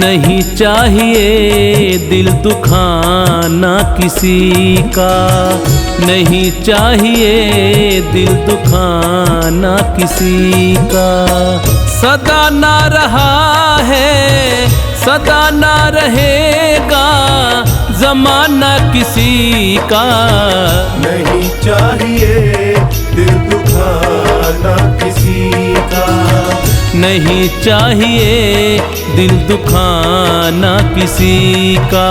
नहीं चाहिए दिल दुखाना किसी का, नहीं चाहिए दिल दुखाना किसी का। सदा ना रहा है सदा ना रहेगा ज़माना किसी का। नहीं चाहिए दिल दुखाना किसी का, नहीं चाहिए दिल दुखाना किसी का।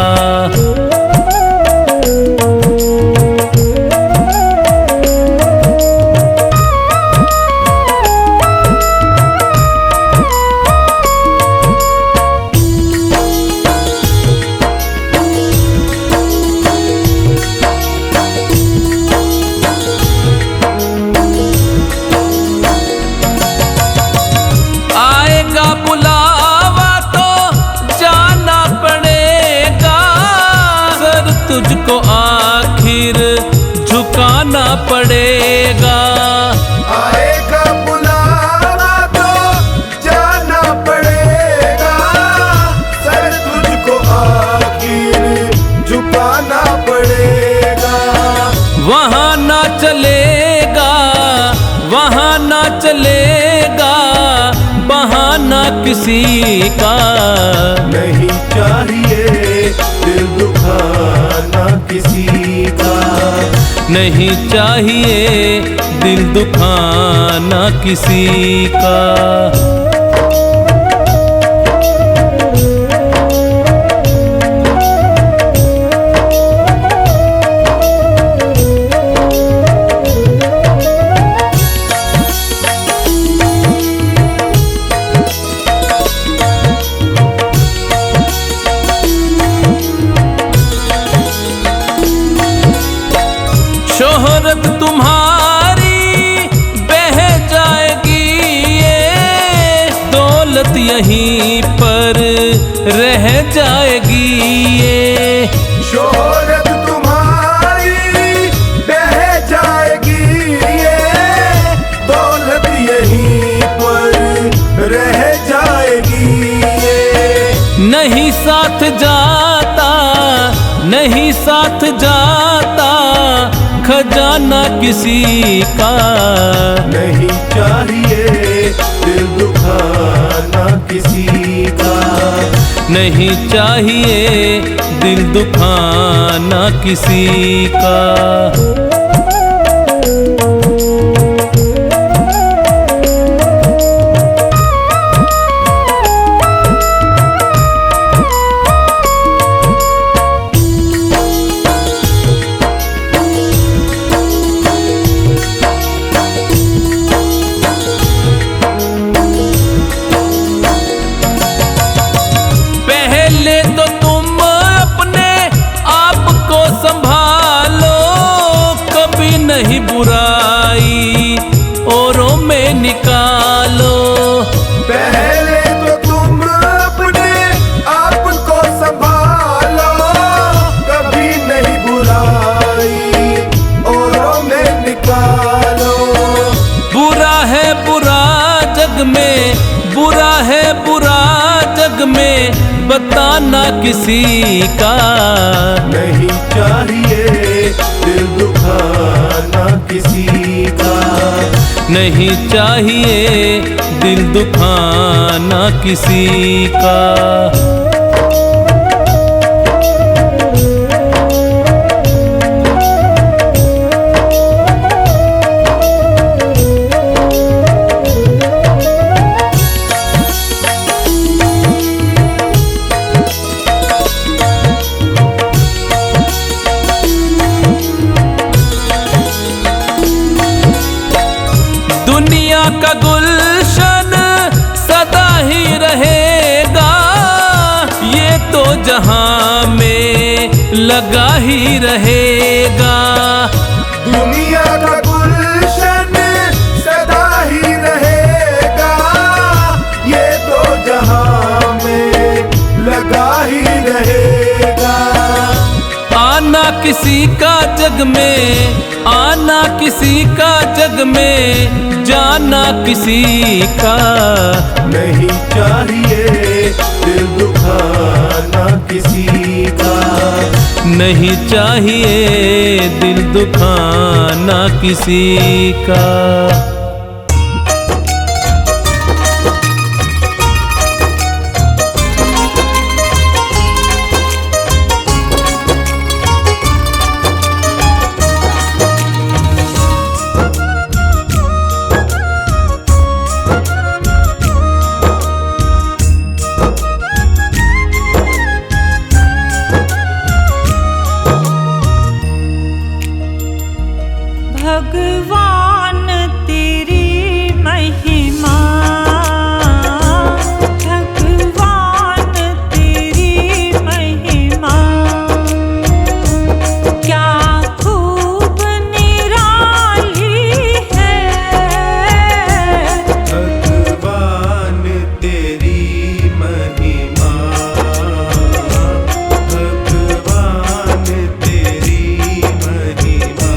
बुलावा तो जाना पड़ेगा, सर तुझको आखिर झुकाना पड़ेगा। आएगा बुलावा तो जाना पड़ेगा, सर तुझको आखिर झुकाना पड़ेगा। वहाँ ना चलेगा वहाँ ना चलेगा बहाना किसी का। नहीं चाहिए दिल दुखाना किसी का, नहीं चाहिए दिल दुखाना किसी का। शोहरत तुम्हारी बह जाएगी ये, दौलत यहीं पर रह जाएगी ये। शोहरत तुम्हारी बह जाएगी ये, दौलत यहीं पर रह जाएगी ये। नहीं साथ जाता नहीं साथ जाता खजाना किसी का। नहीं चाहिए दिल दुखाना किसी का, नहीं चाहिए दिल दुखाना किसी का। नहीं बुराई औरों में निकालो, पहले तो तुम अपने आप को संभालो। कभी नहीं बुराई औरों में निकालो। बुरा है बुरा जग में बुरा है बुरा जग में बताना किसी का। नहीं चाहिए दिल दुखाना किसी का, नहीं चाहिए दिल दुखाना किसी का। दुनिया का गुलशन सदा ही रहेगा, ये तो जहां में लगा ही रहेगा। दुनिया का गुलशन सदा ही रहेगा, ये तो जहां में लगा ही रहेगा। आना किसी का जग में आना किसी का जग में जाना किसी का। नहीं चाहिए दिल दुखाना किसी का। नहीं चाहिए दिल दुखाना किसी का। भगवान तेरी महिमा, भगवान तेरी महिमा, क्या खूब निराली है। भगवान तेरी महिमा, भगवान तेरी महिमा,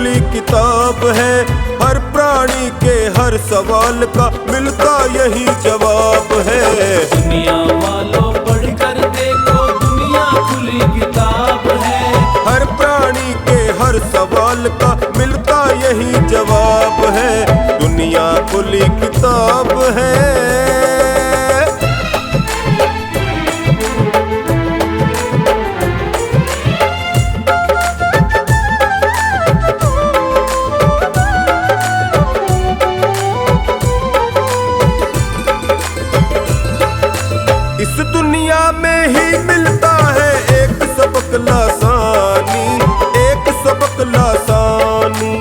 खुली किताब है। हर प्राणी के हर सवाल का मिलता यही जवाब है। दुनिया वालों पढ़कर देखो दुनिया खुली किताब है। हर प्राणी के हर सवाल का मिलता यही जवाब है। दुनिया खुली किताब है। इस दुनिया में ही मिलता है एक सबक लासानी, एक सबक लासानी,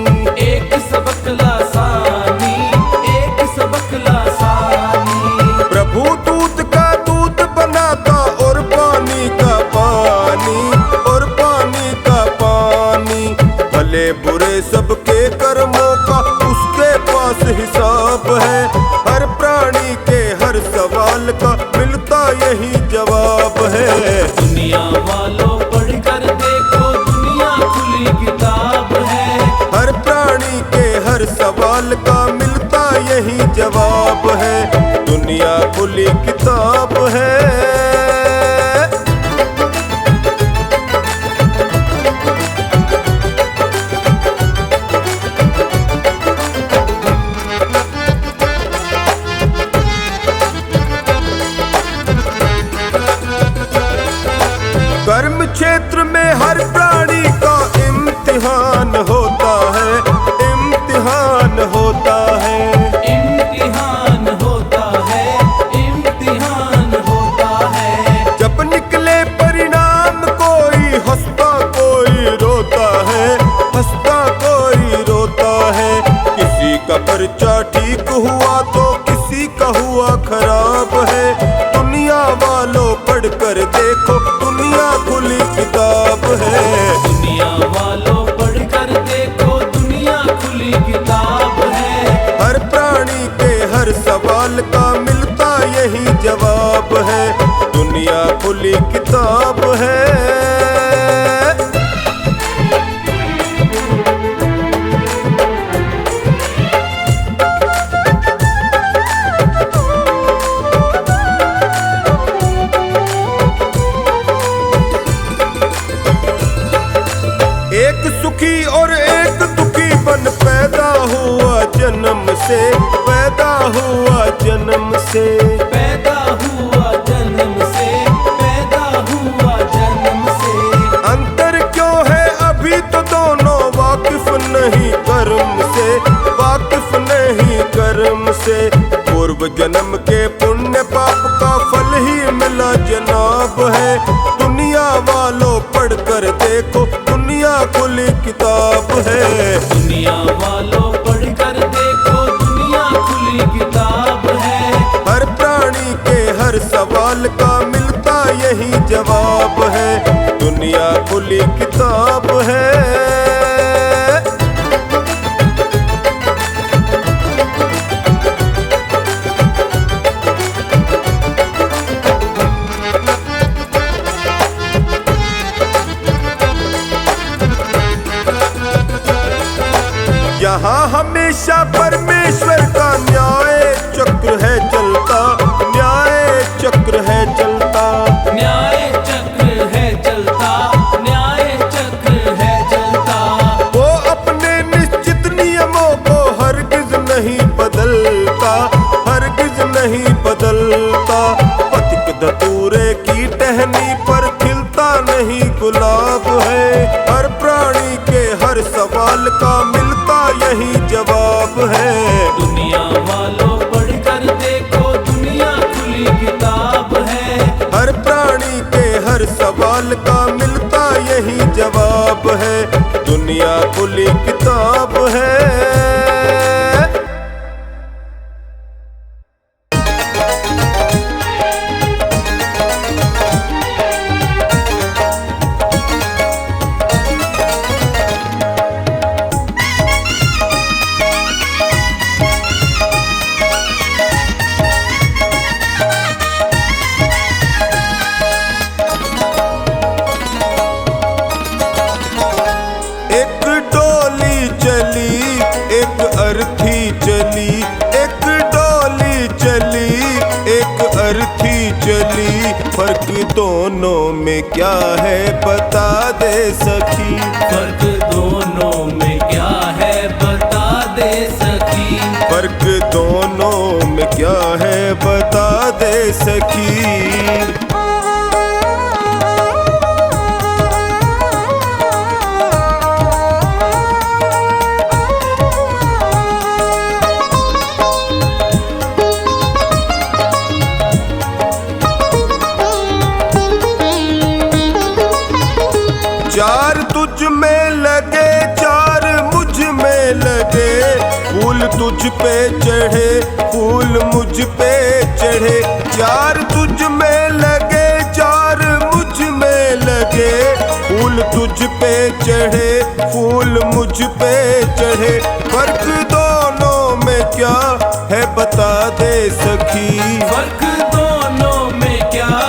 एक सबक लासानी, एक सबक लासानी। प्रभु दूध का दूध बनाता और पानी का पानी, और पानी का पानी। भले बुरे सबके कर्मों का उसके पास हिसाब है। हर प्राणी के हर सवाल का मिलता यही जवाब है। दुनिया वालों पढ़कर देखो दुनिया खुली किताब है। हर प्राणी के हर सवाल का मिलता यही जवाब है। दुनिया खुली किताब है। कर्म क्षेत्र में हर प्राणी का इम्तिहान होता है, इम्तिहान होता है, इम्तिहान होता है, इम्तिहान होता है। जब निकले परिणाम कोई हंसता कोई रोता है, हंसता कोई रोता है। किसी का पर्चा ठीक हुआ तो किसी का हुआ खराब है। दुनिया वालों पढ़कर देखो दुनिया खुली किताब है। दुनिया वालों पढ़कर देखो दुनिया खुली किताब है। हर प्राणी के हर सवाल का मिलता यही जवाब है। दुनिया खुली किताब है। एक सुखी और एक दुखी बन पैदा हुआ जन्म से, पैदा हुआ जन्म से, पैदा हुआ जन्म से, पैदा हुआ जन्म से। अंतर क्यों है अभी तो दोनों वाकिफ नहीं कर्म से, वाकिफ नहीं कर्म से। पूर्व जन्म के पुण्य पाप का फल ही मिला जनाब है। दुनिया वालों पढ़कर देखो दुनिया खुली किताब है। दुनिया वालों पढ़कर देखो दुनिया खुली किताब है। हर प्राणी के हर सवाल का मिलता यही जवाब है। दुनिया खुली किताब है। यहाँ हमेशा परमेश्वर का न्याय चक्र है चलता, न्याय चक्र है चलता, न्याय चक्र है चलता, न्याय चक्र है चलता। वो अपने निश्चित नियमों को हरगिज नहीं बदलता, हरगिज नहीं बदलता। पथिक धतूरे की टहनी पर खिलता नहीं गुलाब है। हर प्राणी के हर सवाल का मिलता यही जवाब है। दुनिया वालों पढ़कर देखो दुनिया खुली किताब है। हर प्राणी के हर सवाल का मिलता यही जवाब है। दुनिया खुली किताब है। एक डोली अर्थी चली, एक डोली चली, एक अर्थी चली। फर्क दोनों में क्या है बता दे सखी, फर्क दोनों में क्या है बता दे सखी, फर्क दोनों में क्या है बता दे सखी। चार तुझ में लगे, चार मुझ में लगे, फूल तुझ पे चढ़े, फूल मुझ पे चढ़े। चार तुझ में लगे, चार मुझ में लगे, फूल तुझ पे चढ़े, फूल मुझ पे चढ़े। फर्क दोनों में क्या है बता दे सखी, फर्क दोनों में क्या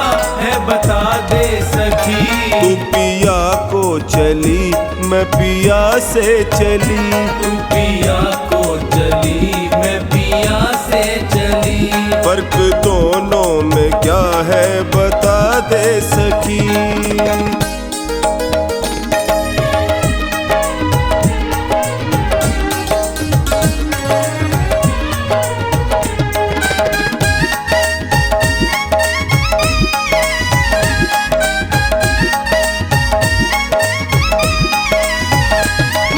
है बता दे सखी। तू पिया को चली, मैं पिया से चली, तू पिया को चली, मैं पिया से चली। फर्क दोनों में क्या है बता दे सखी।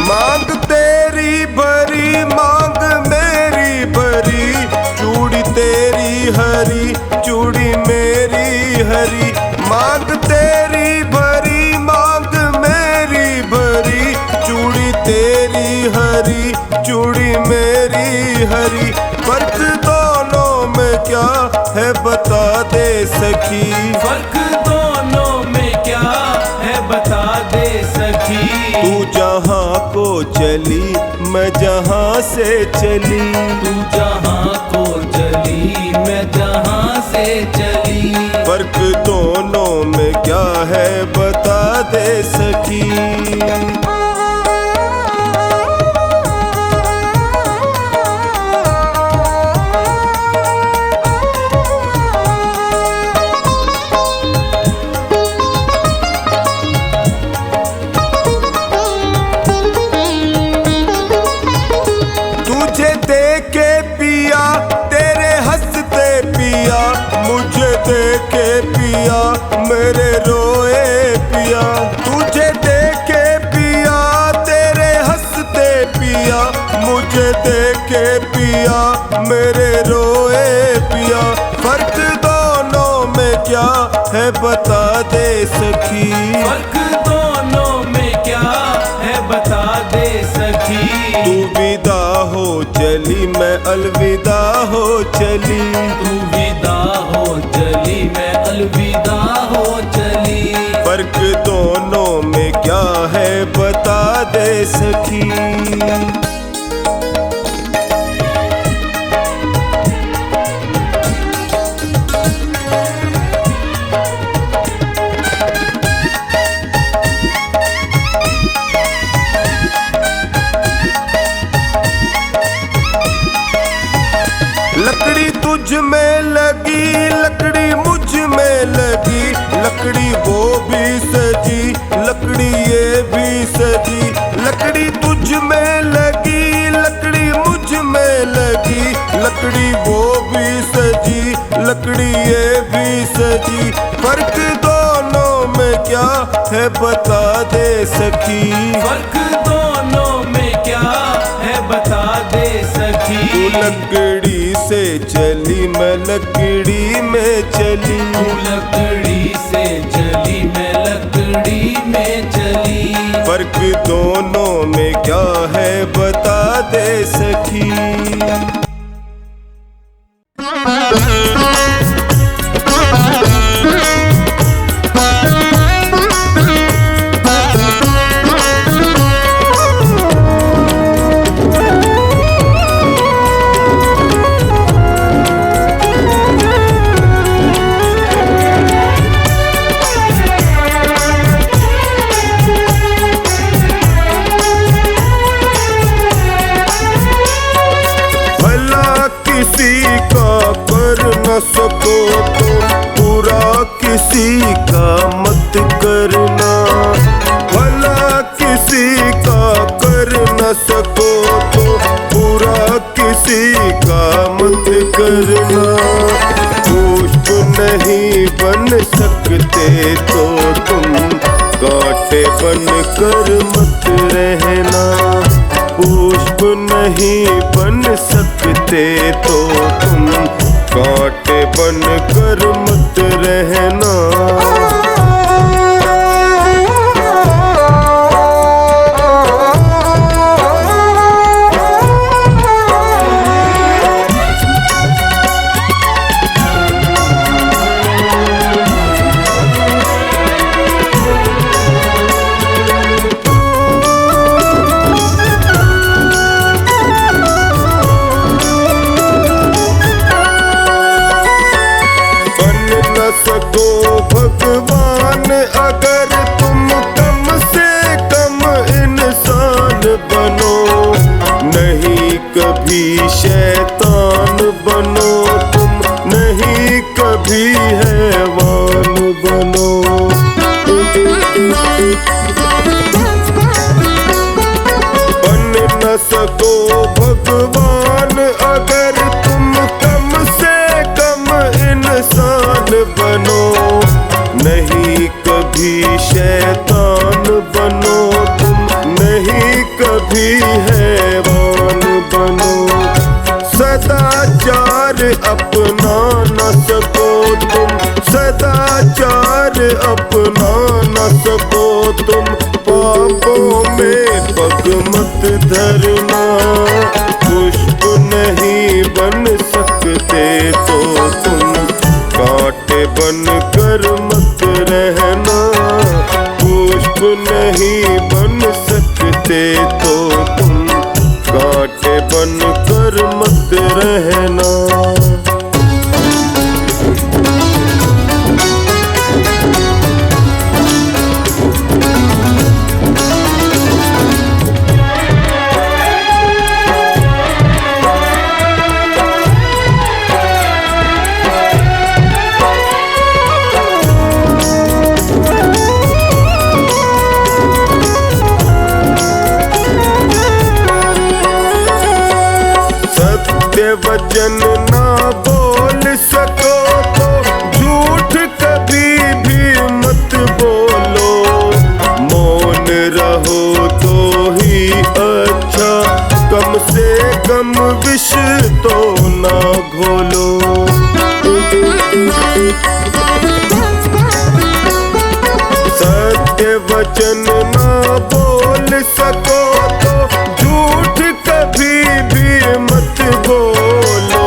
मांग तेरी भरी, मांग मेरी भरी, चूड़ी तेरी हरी, चूड़ी मेरी हरी। मांग तेरी भरी, मांग मेरी भरी, चूड़ी तेरी हरी, चूड़ी मेरी हरी। फर्क दोनों में क्या है बता दे सखी, फर्क दोनों में क्या है बता दे सखी। तू जहाँ को चली, मैं जहाँ से चली, तू जहाँ को चली, मैं जहाँ से चली। फर्क दोनों में क्या है बता दे सखी। तुझे देखे पिया, तेरे हंसते पिया, मुझे देखे पिया, मेरे रोए पिया। तुझे देखे पिया, तेरे हंसते पिया, मुझे देखे पिया, मेरे रोए पिया। फर्क दोनों में क्या है बता दे सखी, फर्क दोनों में क्या है बता दे सखी। तू विदा हो चली, मैं अलविदा हो चली, तू विदा हो चली, मैं अलविदा हो चली। फर्क दोनों में क्या है बता दे सखी। लकड़ी तुझ में लगी, लकड़ी मुझ में लगी, लकड़ी वो भी सजी, लकड़ी ये भी सजी। लकड़ी तुझ में लगी, लकड़ी मुझ में लगी, लकड़ी वो भी सजी, लकड़ी ये भी सजी। फर्क दोनों में क्या है बता दे सखी, फर्क दोनों में क्या है बता दे सखी। तू लकड़ी से चली, मैं लकड़ी में चली, तू लकड़ी से चली, मैं लकड़ी में चली। फर्क दोनों में क्या है बता दे सखी। किसी का कर न सको तो बुरा किसी का मत करना। भला किसी का कर न सको तो बुरा किसी का मत करना। पुष्प नहीं बन सकते तो तुम कांटे बन कर मत रहना। पुष्प नहीं बन सकते तो तुम कांटे बन कर मत रहना। सको भगवान अगर तुम कम से कम इंसान बनो। नहीं कभी शैतान बनो तुम, नहीं कभी हैवान बनो। बन न सको भगवान अगर तुम कम से कम इंसान बनो। नहीं कभी शैतान बनो तुम, नहीं कभी हैवान बनो। सदाचार अपना न सको तुम, सदाचार अपना न सको तुम। पापों में पग मत धरना। पुष्प नहीं बन सकते तो तुम कांटे बन कर मत रहना। पुष्प नहीं बन सकते तो तुम कांटे बन कर मत रहना। वचन ना बोल सको तो झूठ कभी भी मत बोलो। मौन रहो तो ही अच्छा, कम से कम विष तो ना घोलो। सत्य वचन ना बोल सको तो झूठ कभी भी मत बोलो।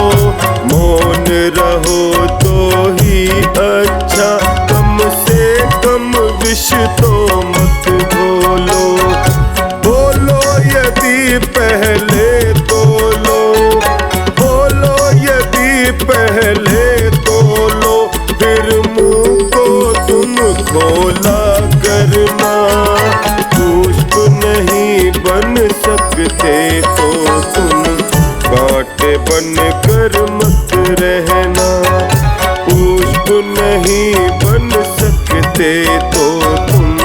मौन रहो तो ही अच्छा, कम से कम विष तो मत बोलो। बोलो यदि पहले तोलो, बोलो यदि पहले तोलो, फिर मुंह को तुम खोला करना। पुष्प नहीं बन सकते तो तुम कांटे बन कर मत रहना। पुष्प नहीं बन सकते तो तुम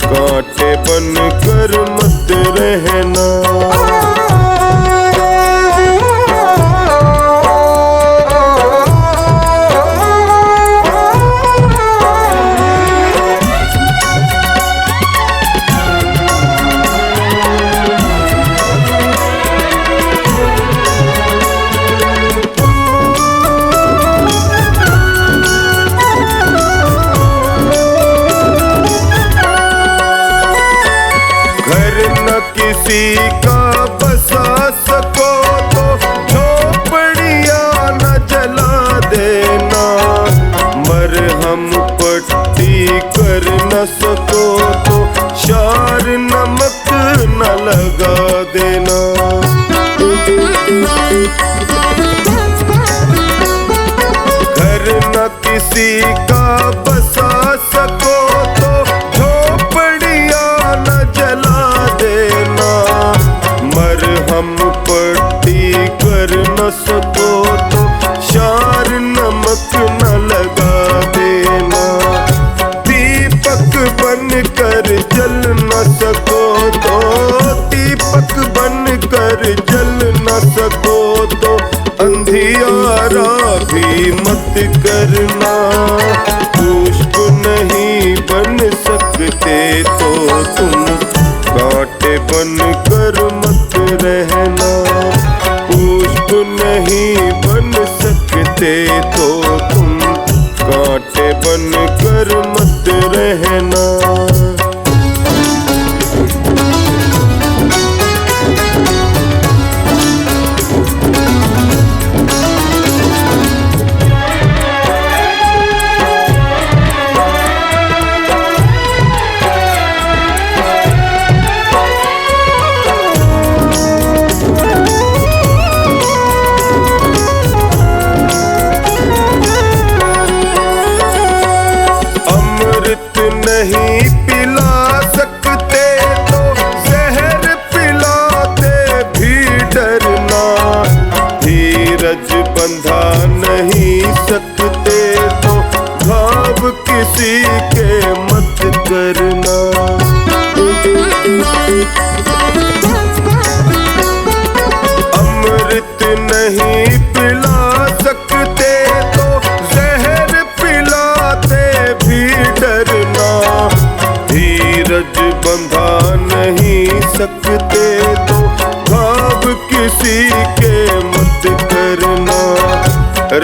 कांटे बन कर मत रहना। किसी का बसा सको तो झोपड़ियाँ न जला देना। मरहम पट्टी कर न सको तो शार नमक न लगा देना। घर न किसी का बसा सको तो झोपड़ियाँ न जला देना। मरहम पट्टी कर न सको सको तो अंधियारा भी मत करना। पुष्प नहीं बन सकते तो तुम कांटे बन कर मत रहना। पुष्प नहीं बन सकते तो तुम कांटे बन कर मत रहना। नहीं पिला सकते तो जहर पिलाते भी डरना। धीरज बंधा नहीं सकते तो घाव किसी के मत करना। अमृत नहीं पिला सकते तो जहर पिलाते भी डरना। धीरज बंधा नहीं सकते तो घाव किसी के मत करना।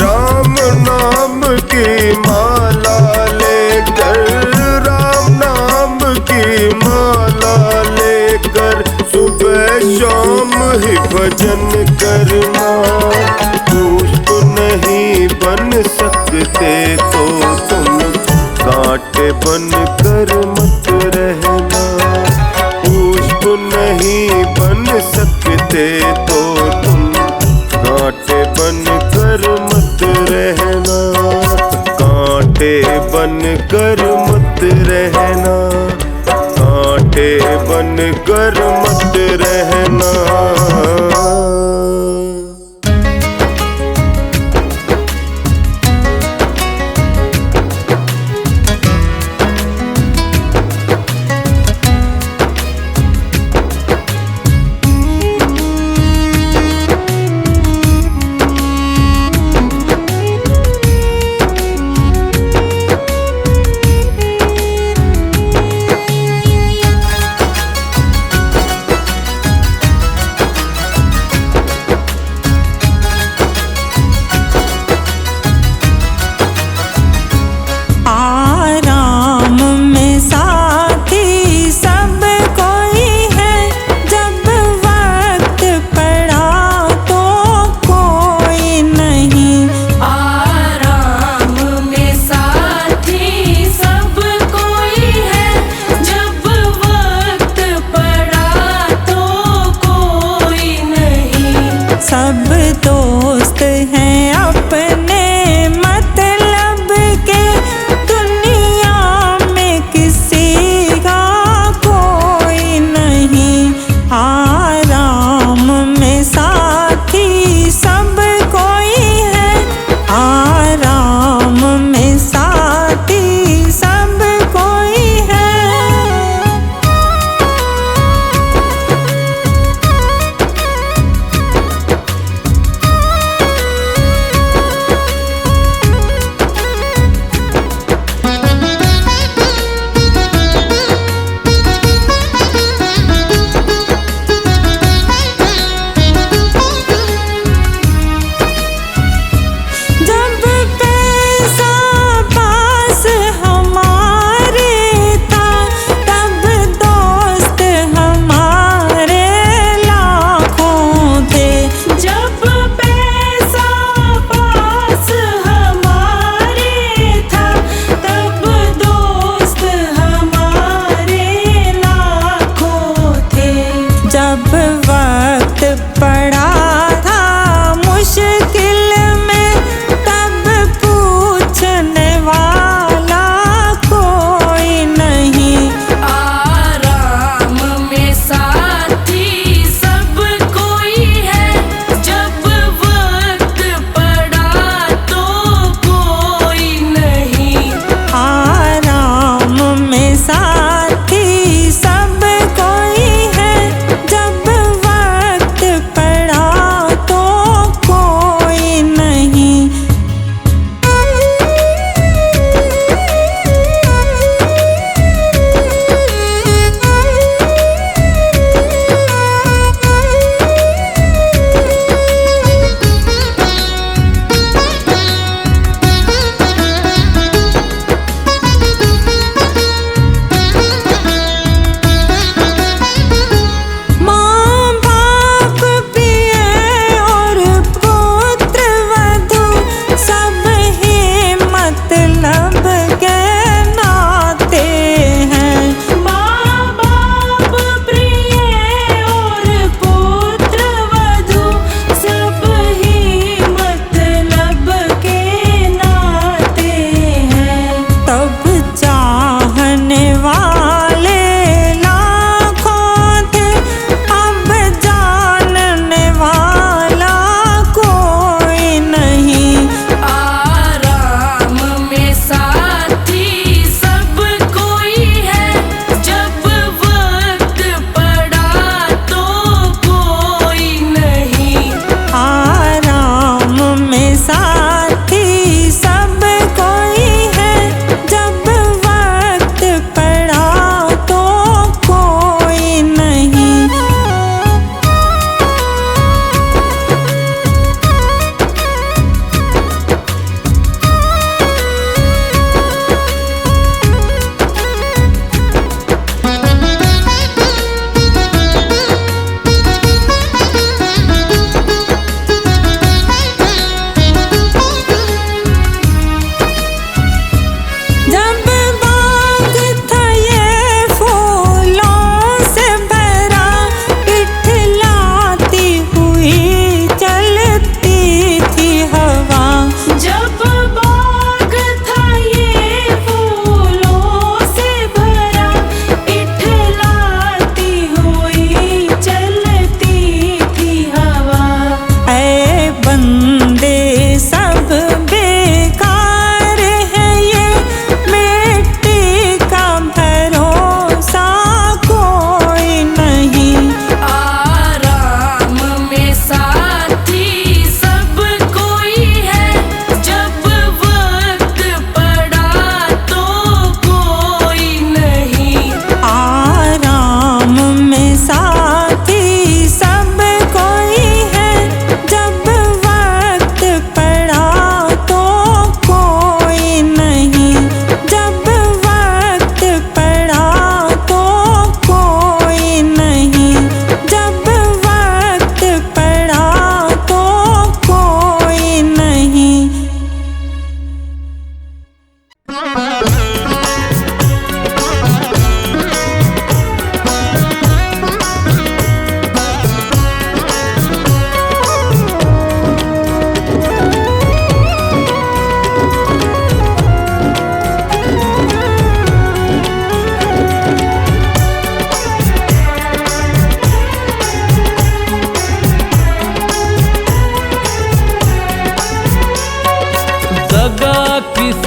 राम नाम की माला लेकर, राम नाम की माला लेकर सुबह शाम ही भजन करना। पुष्प नहीं बन सकते तो तुम कांटे बन कर मत रहना। पुष्प नहीं बन सकते तो तुम कांटे बन कर मत रहना। कांटे बन कर मत रहना। कांटे बन कर मत रहना। सब दोस्त हैं अपने मतलब के, दुनिया में किसी का कोई नहीं। आराम में साथी सब कोई है, आराम में साथी सब कोई है।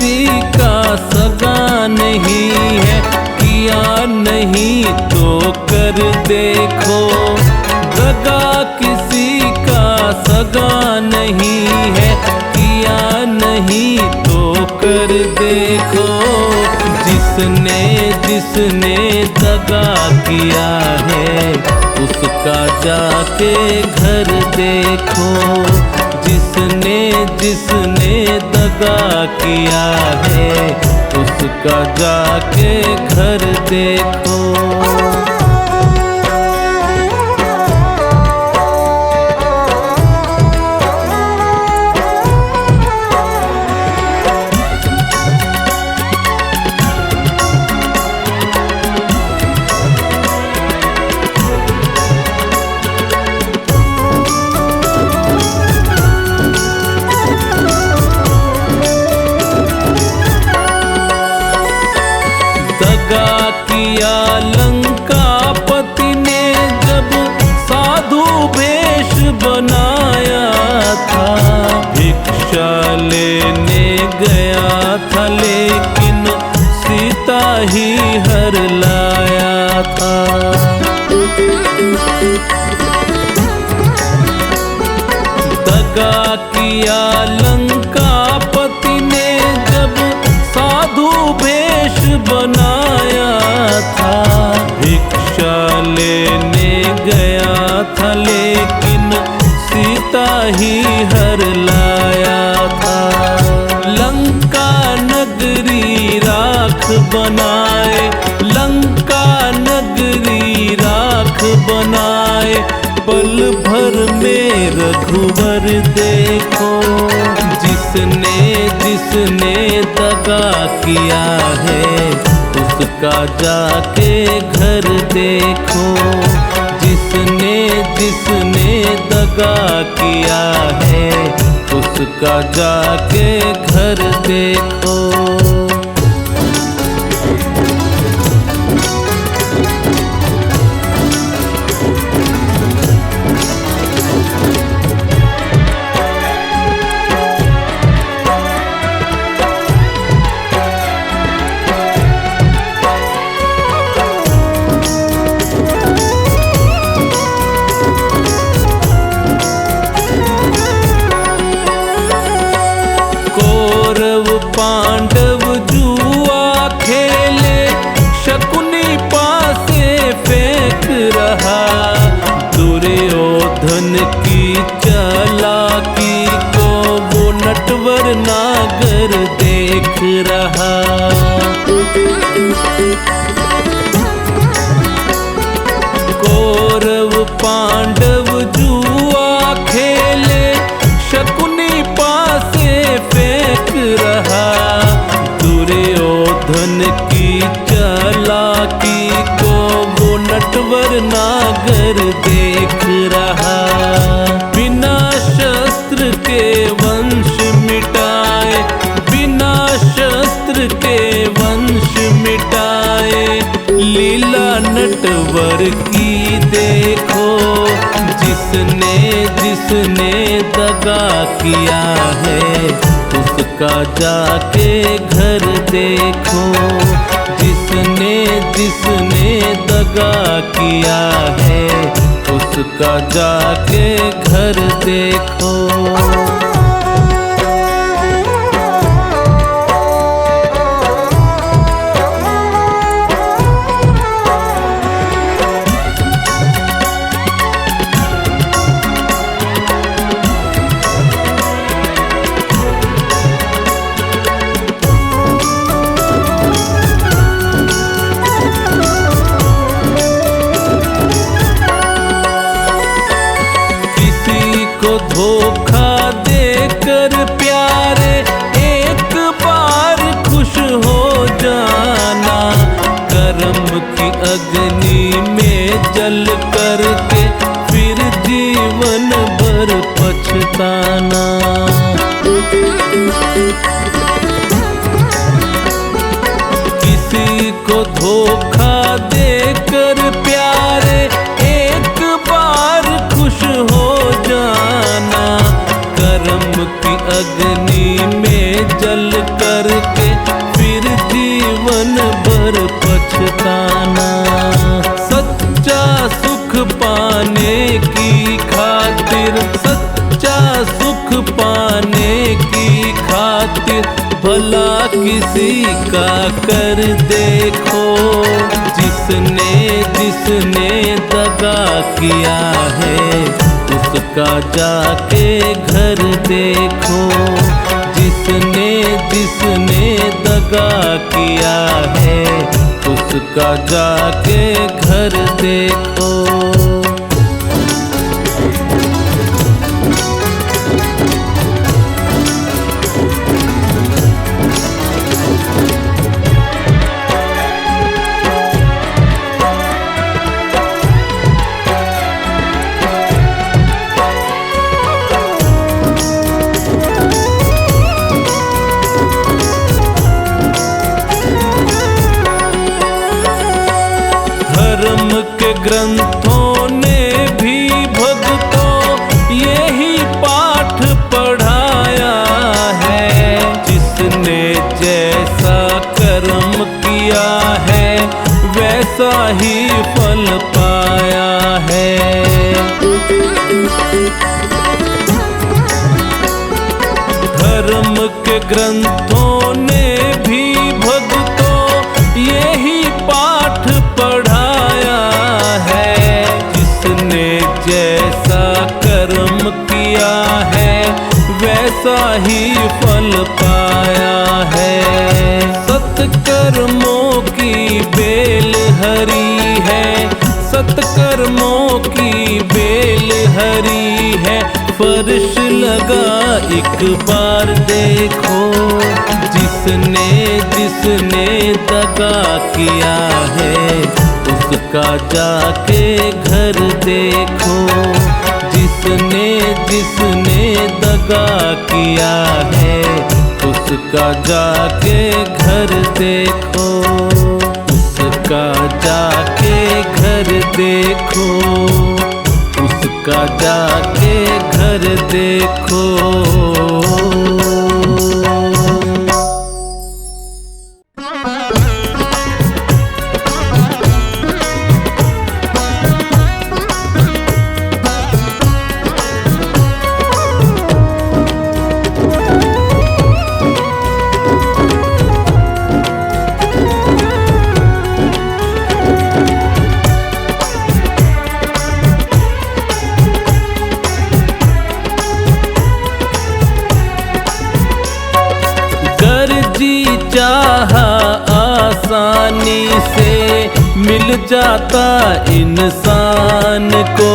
किसी का सगा नहीं है, किया नहीं तो कर देखो। दगा किसी का सगा नहीं है, किया नहीं तो कर देखो। जिसने जिसने दगा किया है उसका जाके घर देखो। जिसने जिसने दगा किया है उसका जाके घर देखो। दगा किया लंकापति ने जब साधु वेश बनाया था। भिक्षा लेने गया था लेकिन सीता ही हर लाया था। दगा किया लंकापति ने जब साधु वेश बनाया था। भिक्षा लेने गया था लेकिन सीता ही हर लाया था। लंका नगरी राख बनाए, लंका नगरी राख बनाए, पल भर में रघुवर देखो। जिसने जिसने दगा किया है उसका जाके घर देखो। जिसने जिसने दगा किया है उसका जाके घर देखो। पांडव जुआ खेले, शकुनी पासे फेंक रहा। दुर्योधन की चालाकी को वो नटवर नागर देख रहा। कौरव पांडव जुआ खेले, शकुनी पासे फेंक रहा। दुर्योधन की चालाकी को वो नटवर नागर देख रहा। बिना शस्त्र के वंश मिटाए, बिना शस्त्र के वंश मिटाए, लीला नटवर की देखो। जिसने जिसने दगा किया है उसका जाके घर देखो। जिसने जिसने दगा किया है उसका जाके घर देखो। धोखा देकर प्यारे एक बार खुश हो जाना। कर्म की अग्नि में जल करके फिर जीवन भर पछताना। किसी को धोखा देकर प्यारे एक बार खुश हो जाना। कर्म की अग्नि में जल करके भला किसी का कर देखो, जिसने जिसने दगा किया है उसका जाके घर देखो, जिसने जिसने दगा किया है उसका जाके घर देखो। धर्म के ग्रंथों ने भी भक्तों यही पाठ पढ़ाया है, जिसने जैसा कर्म किया है वैसा ही फल पाया है। धर्म के ग्रंथों ने भी भक्तों यही पाठ पढ़ाया है, जिसने जैसा कर्म किया है वैसा ही फल पाया है। सत्कर्मों की बेल हरी है, सत्कर्मों की बेल हरी है, फर्श लगा एक बार देखो, जिसने जिसने दगा किया है उसका जाके घर देखो, जिसने जिसने दगा किया है उसका जाके घर देखो, उसका जाके घर देखो, उसका जाके घर देखो। चाहा आसानी से मिल जाता इंसान को,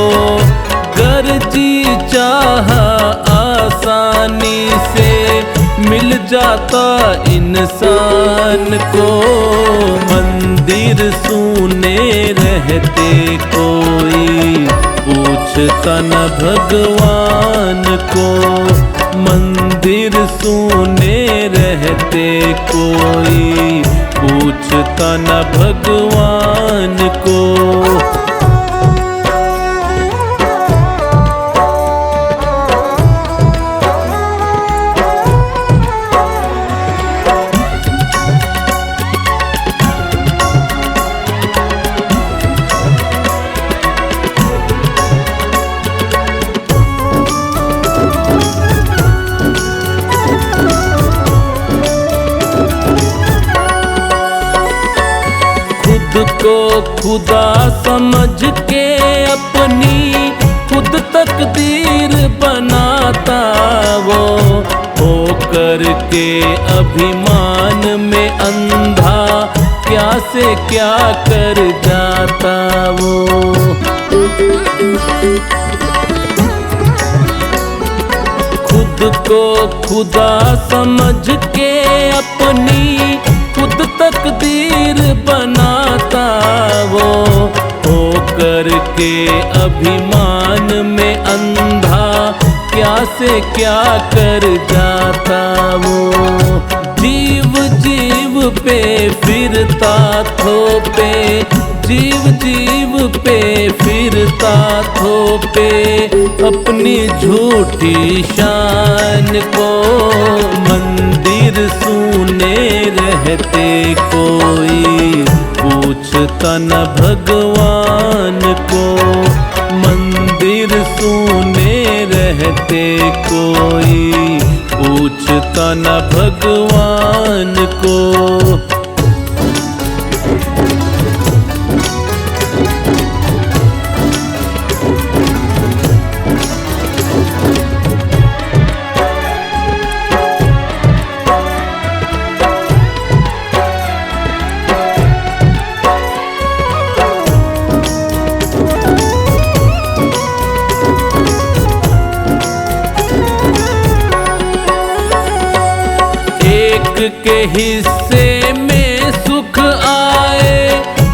गर जी चाहा आसानी से मिल जाता इंसान को, मंदिर सूने रहते कोई पूछता न भगवान को, मंदिर सूने रहते कोई पूछता न भगवान को। खुद को खुदा समझ के अपनी खुद तकदीर बनाता वो, होकर के अभिमान में अंधा क्या से क्या कर जाता वो। खुद को खुदा समझ के अपनी खुद तकदीर बनाता वो, होकर के अभिमान में अंधा क्या से क्या कर जाता वो। जीव जीव पे फिरता थोपे, जीव जीव पे फिरता थोपे, अपनी झूठी शान को, मंदिर सूने रहते कोई पूछता न भगवान को, मंदिर सूने रहते कोई पूछता पूछता न भगवान को। के हिस्से में सुख आए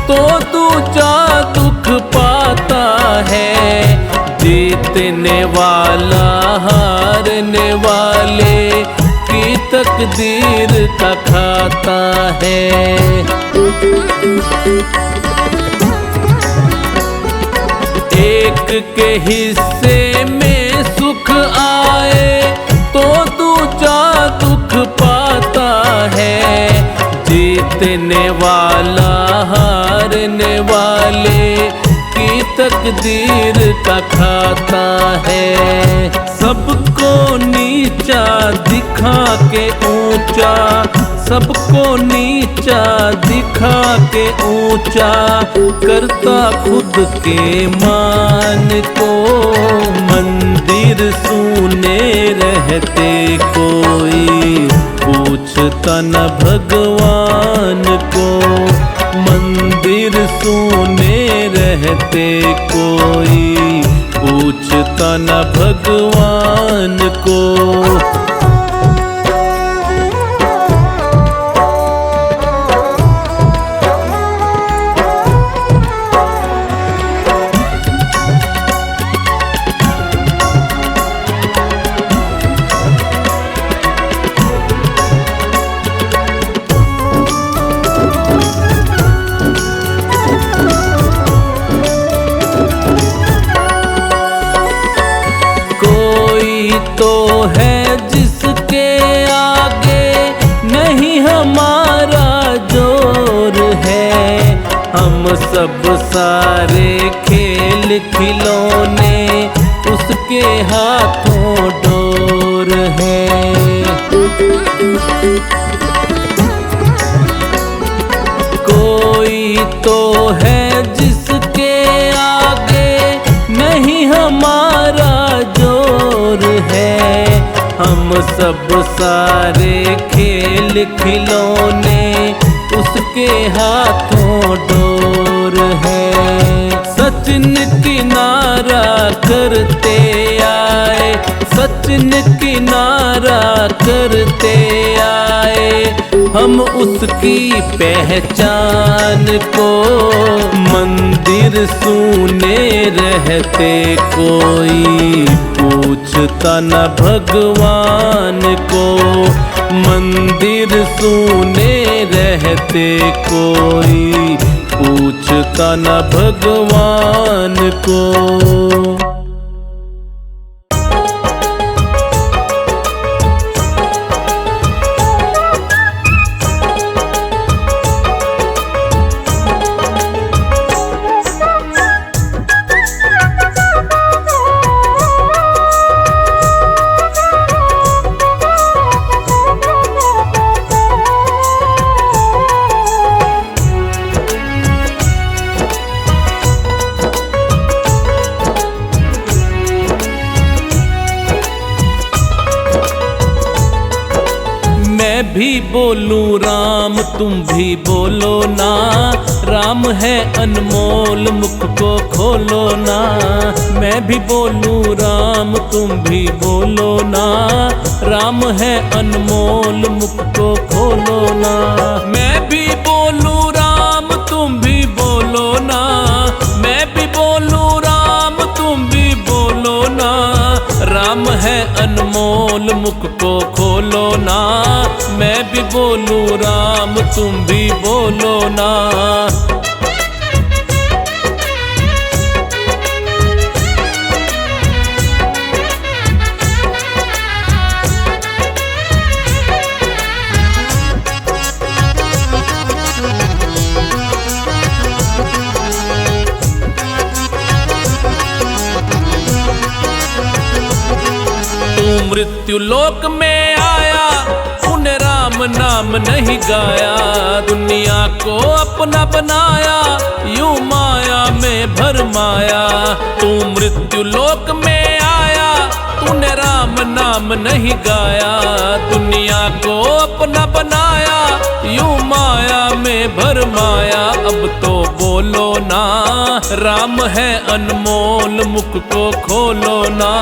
तो दूजा दुख पाता है। जीतने वाला हारने वाले की तकदीर का खाता है। एक के हिस्से में सुख आए तो दूजा दुख पाता है। जीतने वाला हारने वाले की तकदीर का खाता है। सबको नीचा दिखा के ऊंचा, सबको नीचा दिखा के ऊंचा करता खुद के मान को। मंदिर सूने रहते कोई पूछता न भगवान को। मंदिर सूने रहते कोई पूछता न भगवान को। तो है जिसके आगे नहीं हमारा जोर है। हम सब सारे खेल खिलौने उसके हाथों डोर है। कोई तो है जिसके आगे नहीं हमारा जोर है। हम सब सारे खेल खिलौने उसके हाथों डोर है। सचिन किनारा करते आए, सचिन किनारा करते आए हम उसकी पहचान को। मंदिर सूने रहते कोई पूछता न भगवान को। मंदिर सूने रहते कोई पूछता न भगवान को। मैं भी बोलूं राम तुम भी बोलो ना। राम है अनमोल मुख को खोलो ना। मैं भी बोलूं राम तुम भी बोलो ना। राम है अनमोल मुख को खोलो ना। मैं भी बोलूं राम तुम भी बोलो ना। मैं भी बोलूं राम तुम भी बोलो ना। राम है अनमोल मुख को खोलो ना। मैं भी बोलूं राम तुम भी बोलो ना। तू मृत्यु लोक में आया नाम नहीं गाया, दुनिया को अपना बनाया, यूं माया में भरमाया। तू मृत्यु लोक में आया, तूने राम नाम नहीं गाया, दुनिया को अपना बनाया, यूं माया में भरमाया। अब तो बोलो ना, राम है अनमोल, मुख को खोलो ना।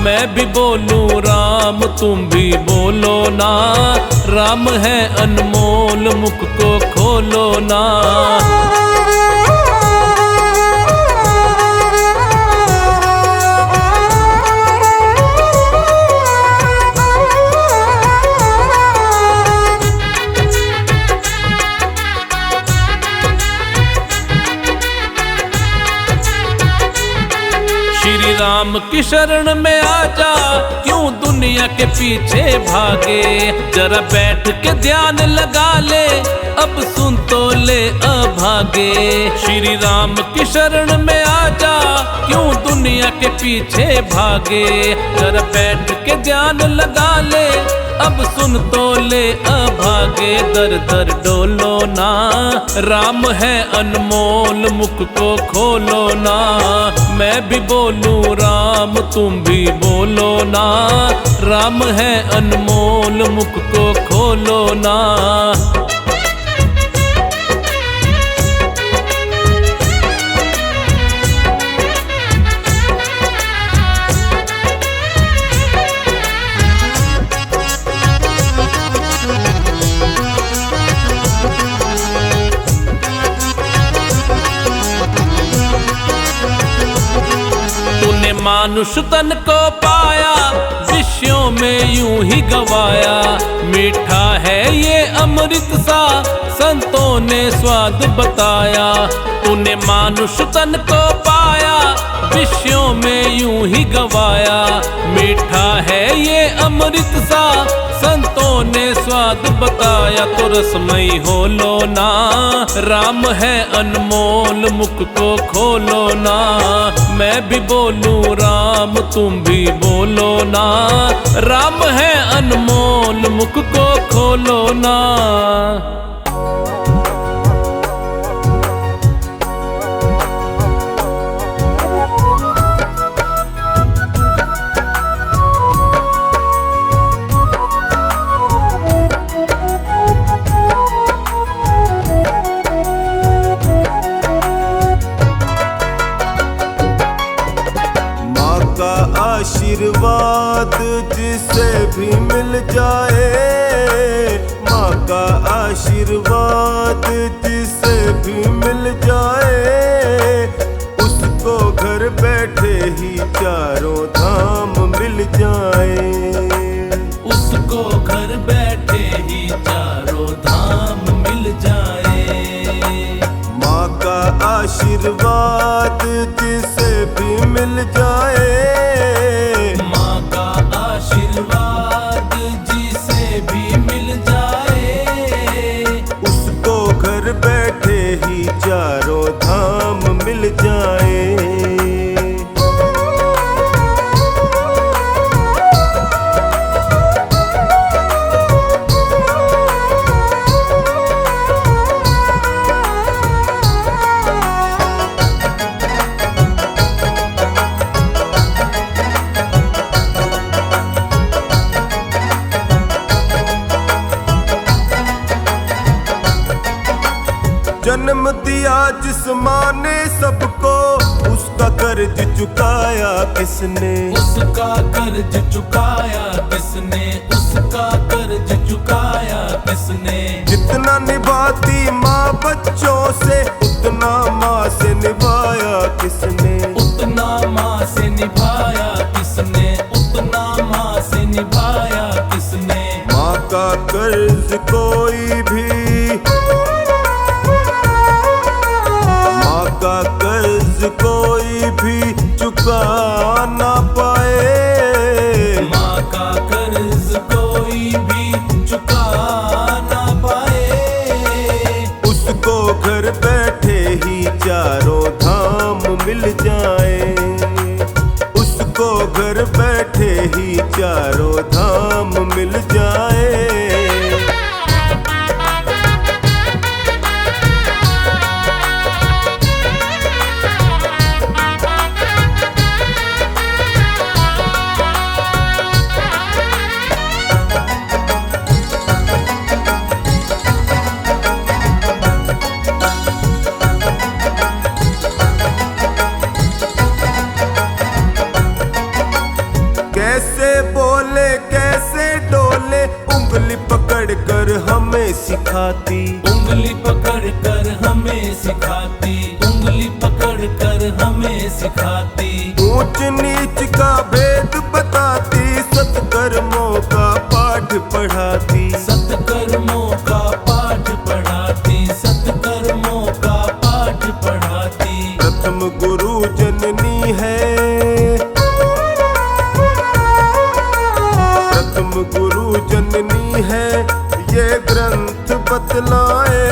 मैं भी बोलूं राम, तुम भी बोलो ना, राम है अनमोल, मुख को खोलो ना। श्री राम की शरण में आजा, क्यों दुनिया के पीछे भागे। जरा बैठ के ध्यान लगा ले, अब सुन तो ले अभागे। श्री राम की शरण में आजा, क्यों दुनिया के पीछे भागे। जरा बैठ के ध्यान लगा ले, अब सुन तो ले अभागे। दर दर डोलो ना, राम है अनमोल, मुख को खोलो ना। मैं भी बोलूं राम, तुम भी बोलो ना, राम है अनमोल, मुख को खोलो ना। मानुष तन को पाया, विषयों में यूं ही गवाया। मीठा है ये अमृत सा, संतों ने स्वाद बताया। तूने मानुष तन को पाया, विषयों में यूं ही गवाया। मीठा है ये अमृत सा, संतों ने स्वाद बताया। तो रसमयी हो लो ना, राम है अनमोल, मुख को खोलो ना। मैं भी बोलूं राम, तुम भी बोलो ना, राम है अनमोल, मुख को खोलो ना। आशीर्वाद जिसे भी मिल जाए, माँ का आशीर्वाद जिसे भी मिल जाए, उसको घर बैठे ही चारों धाम मिल जाए। उसको घर बैठे ही चारों धाम मिल जाए। माँ का आशीर्वाद जिसे भी मिल जाए, आशीर्वाद जिसे भी मिल जाए, उसको घर बैठे ही चारों धाम मिल जाए। जन्म दिया जिस माँ ने सबको, उसका कर्ज चुकाया किसने। उसका कर्ज चुकाया किसने, उसका कर्ज चुकाया किसने। जितना निभाती माँ बच्चों से, उतना माँ से निभाया किसने। उतना माँ से निभाया किसने, उतना माँ से निभाया किसने। माँ का कर्ज कोई भी, का कर्ज कोई भी चुका ना पाए। माँ का कर्ज कोई भी चुका ना पाए। उसको घर बैठे ही चारों धाम मिल जाए। उसको घर बैठे ही चारों धाम मिल जाए। हमें सिखाती, उंगली पकड़ कर हमें सिखाती, उंगली पकड़ कर हमें सिखाती। ऊंच नीच का भेद बताती, सत्कर्मों का पाठ पढ़ाती, सत्कर्मों का पाठ पढ़ाती, सत्कर्मों का पाठ पढ़ाती। प्रथम गुरु जननी है, प्रथम गुरु जननी है, ये ग्रंथ बतलाए।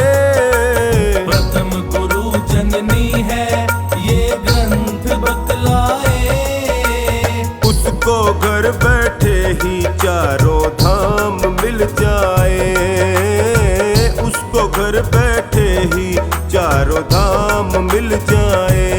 प्रथम गुरु जननी है, ये ग्रंथ बतलाए। उसको घर बैठे ही चारों धाम मिल जाए, उसको घर बैठे ही चारों धाम मिल जाए।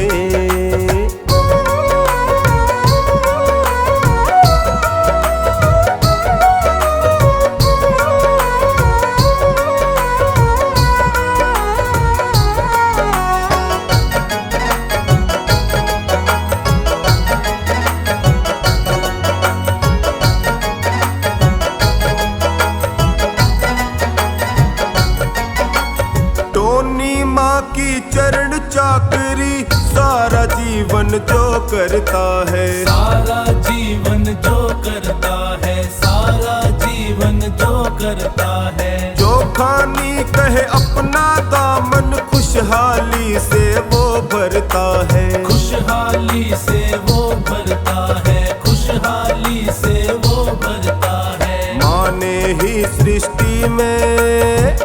टोनी माँ की चरण चाकरी, सारा जीवन जो करता है, सारा जीवन जो करता है, सारा जीवन जो करता है। जो खानी कहे अपना दामन, खुशहाली से वो भरता है, खुशहाली से वो भरता है, खुशहाली से वो भरता है। माँ ने ही सृष्टि में,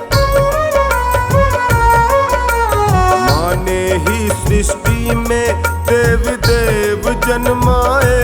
माँ ने ही सृष्टि में देव देव जन्माए।